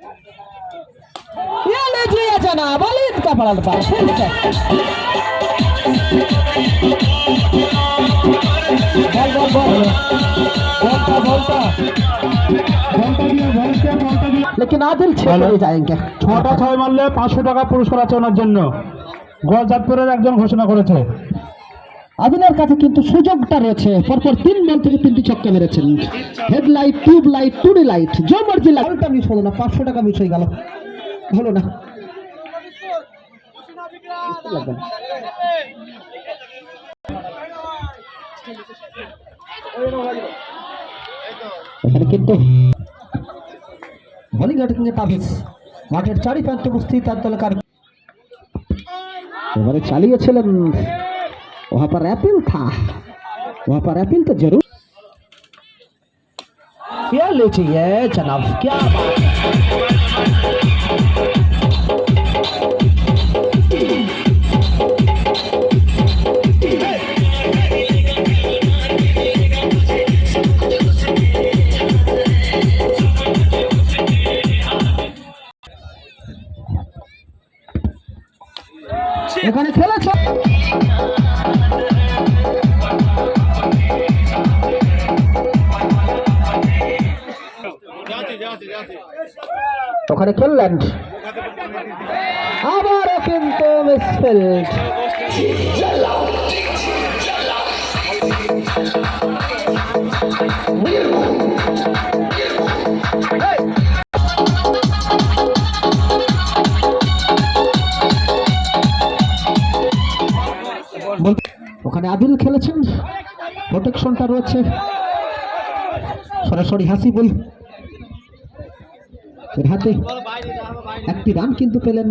ये लीजिए जनाब वलीद का बड़ा पास लेकिन आदिल छेड़े जाएंगे। 6টা 6 মারলে 500 টাকা পুরস্কার আছে ওনার জন্য। গোলজাতপুরের একজন ঘোষণা করেছে। আদিলের কাছে কিন্তু সুযোগটা রয়েছে, পরপর 3 বল থেকে 3টি ছক্কা মেরেছেন। হেডলাইট, টিউব লাইট, টুডি লাইট, যে মার্জি লাইটটা মিস হলো না, 500 টাকা মিস হয়ে গেল, হলো না। এখানে কিন্তু বোলিং অ্যাটাকিং এ তাবিজ মাঠের চারি প্রান্তে উপস্থিত আন্তলকার এবারে চালিয়েছিলেন। वहाँ पर एपिल था, वहाँ पर एपिल तो जरूर। क्या लीजिए जनाब, क्या এখানে খেলেছে ওখানে খেললেন, আবারও কিন্তু মিসফিল্ড। ওখানে আদিল খেলেছেন, প্রোটেকশনটা রয়েছে, সরাসরি হাসিবুল এর হাতে একটি রান কিন্তু পেলেন।